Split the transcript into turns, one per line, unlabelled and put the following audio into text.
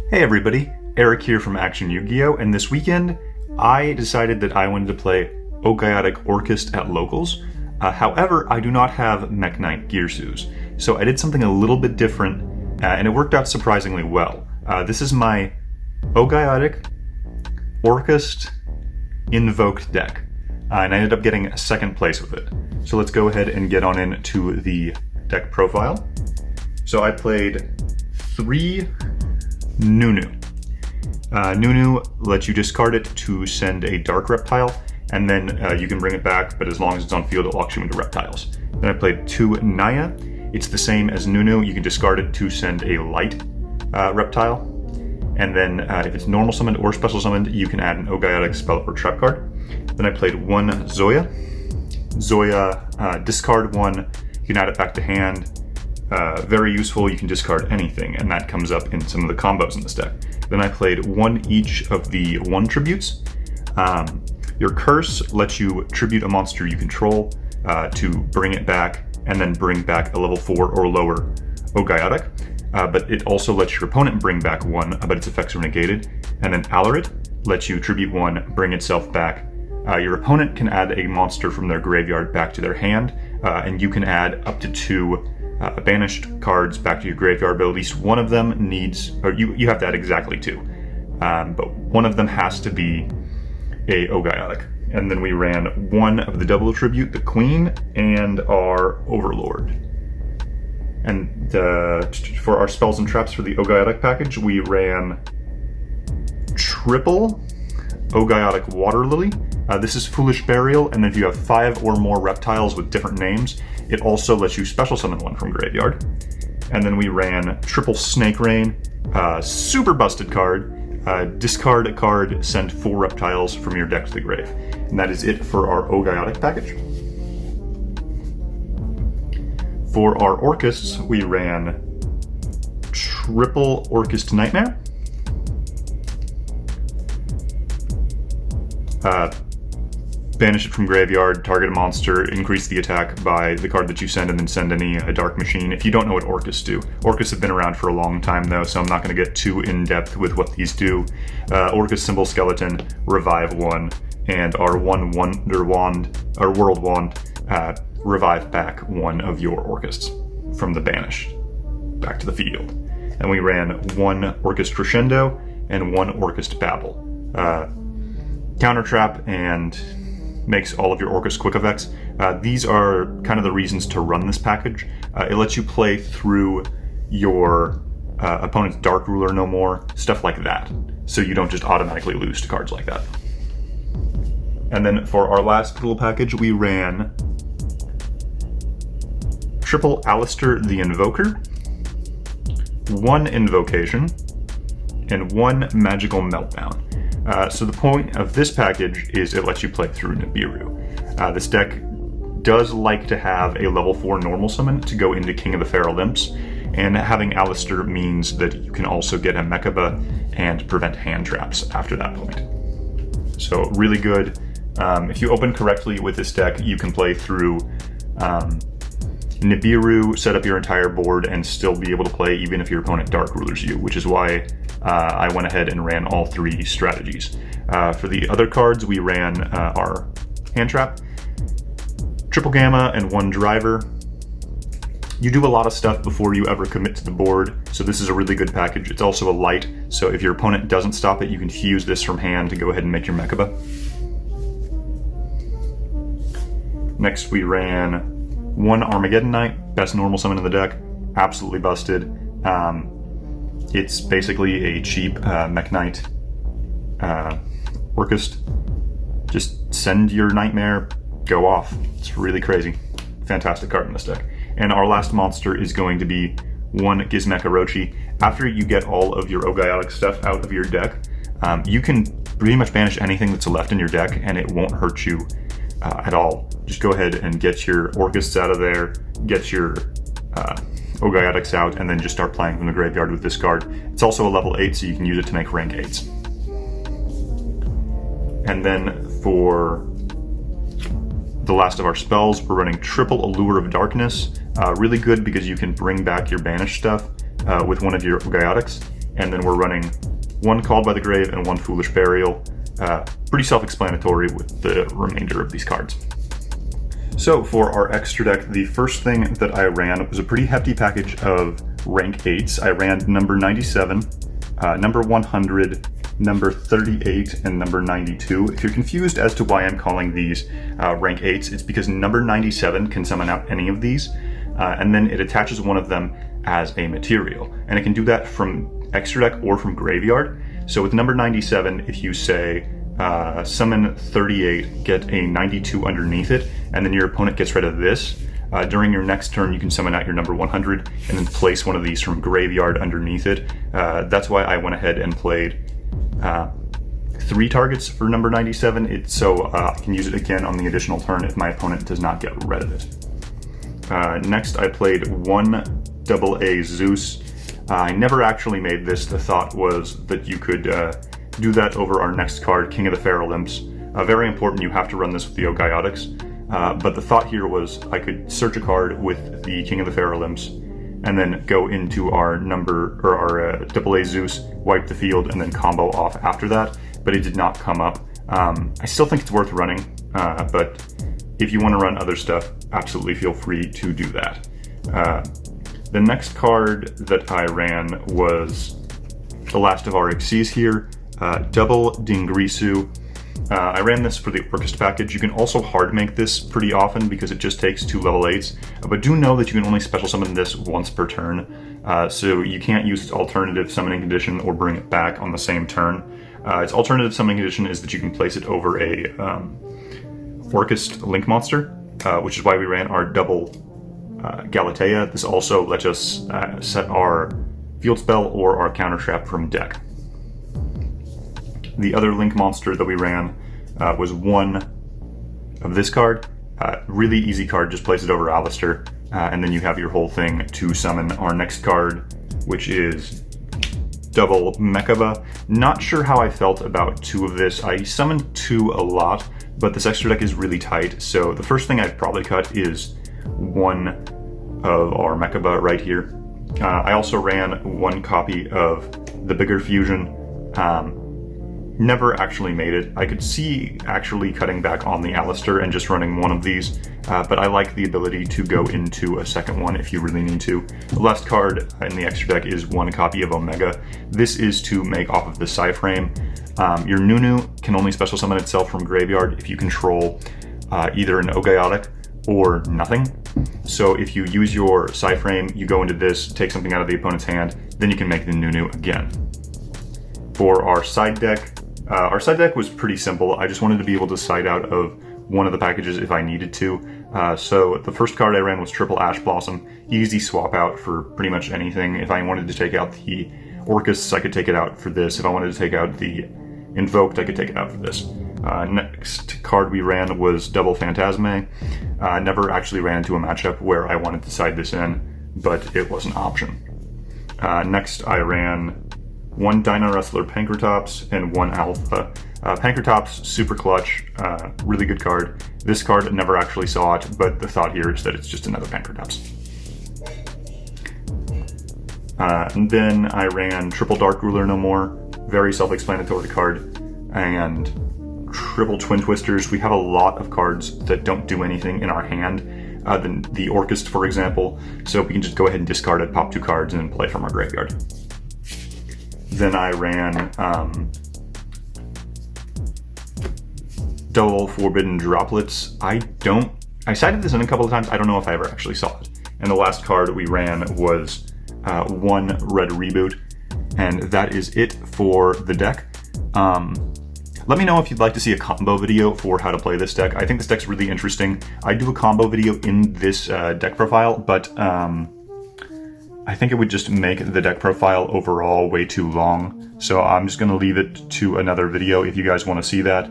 Hey everybody, Eric here from Action Yugioh, and this weekend I decided that I wanted to play Ogdoadic Orcust at locals. However, I do not have Mech Knight Gearsus, so I did something a little bit different, and it worked out surprisingly well. This is my Ogdoadic Orcust Invoked deck, and I ended up getting second place with it. So let's go ahead and get on into the deck profile. So I played 3 Nunu. Nunu lets you discard it to send a dark reptile, and then you can bring it back, but as long as it's on field, it locks you into reptiles. Then I played 2 Naya. It's the same as Nunu. You can discard it to send a light reptile. And then if it's normal summoned or special summoned, you can add an Ogdoadic spell or trap card. Then I played 1 Zoya. Zoya, discard 1, you can add it back to hand. Very useful, you can discard anything, and that comes up in some of the combos in this deck. Then I played 1 each of the 1 tributes. Your curse lets you tribute a monster you control to bring it back, and then bring back a level 4 or lower Ogdoadic. But it also lets your opponent bring back 1, but its effects are negated. And then Alarid lets you tribute 1, bring itself back. Your opponent can add a monster from their graveyard back to their hand, and you can add up to 2 banished cards back to your graveyard, but at least one of them needs, or you have to add exactly 2. But one of them has to be a Ogdoadic. And then we ran 1 of the double tribute, the Queen, and our Overlord. And for our spells and traps for the Ogdoadic package, we ran triple Ogdoadic Water Lily. This is Foolish Burial, and if you have 5 or more reptiles with different names, it also lets you special summon 1 from graveyard. And then we ran triple Snake Rain, super busted card. Discard a card, send 4 reptiles from your deck to the grave. And that is it for our Ogdoadic package. For our Orcusts, we ran triple Orcust Nightmare. Banish it from graveyard, target a monster, increase the attack by the card that you send, and then send any Dark Machine. If you don't know what Orcusts do, Orcusts have been around for a long time though, so I'm not going to get too in-depth with what these do. Orcust Symbol Skeleton, Revive 1, and our World Wand, revive back 1 of your Orcusts from the banished back to the field. And we ran 1 Orcust Crescendo and 1 Orcust Babble. Counter trap and makes all of your Orcust quick effects. These are kind of the reasons to run this package. It lets you play through your opponent's Dark Ruler no more, stuff like that, so you don't just automatically lose to cards like that. And then for our last little package, we ran triple Alistair the Invoker, 1 Invocation, and 1 Magical Meltdown. So the point of this package is it lets you play through Nibiru. This deck does like to have a level 4 normal summon to go into King of the Feral Imps, and having Alistair means that you can also get a Mechaba and prevent hand traps after that point. So really good. If you open correctly with this deck, you can play through Nibiru, set up your entire board, and still be able to play even if your opponent Dark Rulers you, which is why I went ahead and ran all 3 strategies. For the other cards, we ran our Hand Trap, Triple Gamma, and 1 Driver. You do a lot of stuff before you ever commit to the board, so this is a really good package. It's also a light, so if your opponent doesn't stop it, you can fuse this from hand to go ahead and make your Mechaba. Next, we ran 1 Armageddon Knight, best normal summon in the deck, absolutely busted. It's basically a cheap Mech Knight Orcust. Just send your Nightmare, go off. It's really crazy. Fantastic card in this deck. And our last monster is going to be 1 Gizmek Orochi. After you get all of your Ogdoadic stuff out of your deck, you can pretty much banish anything that's left in your deck and it won't hurt you at all. Just go ahead and get your Orcusts out of there, get your Ogdoadics out, and then just start playing from the graveyard with this card. It's also a level 8, so you can use it to make rank 8s. And then for the last of our spells, we're running triple Allure of Darkness. Really good because you can bring back your banished stuff with 1 of your Ogdoadics. and then we're running one Called by the Grave and one Foolish Burial. Pretty self-explanatory with the remainder of these cards. So for our extra deck, the first thing that I ran was a pretty hefty package of rank 8s. I ran number 97, number 100, number 38, and number 92. If you're confused as to why I'm calling these rank 8s, it's because number 97 can summon out any of these, and then it attaches one of them as a material. And it can do that from extra deck or from graveyard. So with number 97, if you say summon 38, get a 92 underneath it, and then your opponent gets rid of this, during your next turn you can summon out your number 100 and then place one of these from graveyard underneath it. That's why I went ahead and played 3 targets for number 97, so I can use it again on the additional turn if my opponent does not get rid of it. Next I played 1 AA Zeus. I never actually made this. The thought was that you could do that over our next card, King of the Feral Imps. Very important, you have to run this with the Ogdoadics. But the thought here was I could search a card with the King of the Feral Imps, and then go into our AA Zeus, wipe the field, and then combo off after that. But it did not come up. I still think it's worth running, but if you want to run other stuff, absolutely feel free to do that. The next card that I ran was the last of our Xyz here, double Dingrisu. I ran this for the Orcust package. You can also hard make this pretty often because it just takes 2 level 8s, but do know that you can only special summon this once per turn, so you can't use its alternative summoning condition or bring it back on the same turn. Its alternative summoning condition is that you can place it over a Orcust Link monster, which is why we ran our double Galatea. This also lets us set our field spell or our counter trap from deck. The other Link monster that we ran was 1 of this card. Really easy card, just place it over Alistair, and then you have your whole thing to summon our next card, which is double Mechaba. Not sure how I felt about 2 of this. I summoned 2 a lot, but this extra deck is really tight, so the first thing I'd probably cut is 1 of our Mechaba right here. I also ran 1 copy of the bigger fusion. Never actually made it. I could see actually cutting back on the Alistair and just running 1 of these, but I like the ability to go into a second one if you really need to. The last card in the extra deck is 1 copy of Omega. This is to make off of the Psy-Frame. Your Nunu can only special summon itself from graveyard if you control either an Ogdoadic or nothing. So if you use your Psy-Frame, you go into this, take something out of the opponent's hand, then you can make the Nunu again. For our side deck was pretty simple. I just wanted to be able to side out of one of the packages if I needed to. So the first card I ran was triple Ash Blossom. Easy swap out for pretty much anything. If I wanted to take out the Orcusts, I could take it out for this. If I wanted to take out the Invoked, I could take it out for this. Next card we ran was double Phantasme. Never actually ran into a matchup where I wanted to side this in, but it was an option. Next I ran 1 Dino Wrestler Pankratops and 1 Alpha. Pankratops, super clutch, really good card. This card never actually saw it, but the thought here is that it's just another Pankratops. And then I ran triple Dark Ruler No More, very self-explanatory card, and triple Twin Twisters. We have a lot of cards that don't do anything in our hand, the Orcust, for example, so we can just go ahead and discard it, pop 2 cards, and then play from our graveyard. Then I ran double Forbidden Droplets. I cited this in a couple of times. I don't know if I ever actually saw it. And the last card we ran was 1 Red Reboot, and that is it for the deck. Let me know if you'd like to see a combo video for how to play this deck. I think this deck's really interesting. I do a combo video in this deck profile, but I think it would just make the deck profile overall way too long. So I'm just going to leave it to another video if you guys want to see that.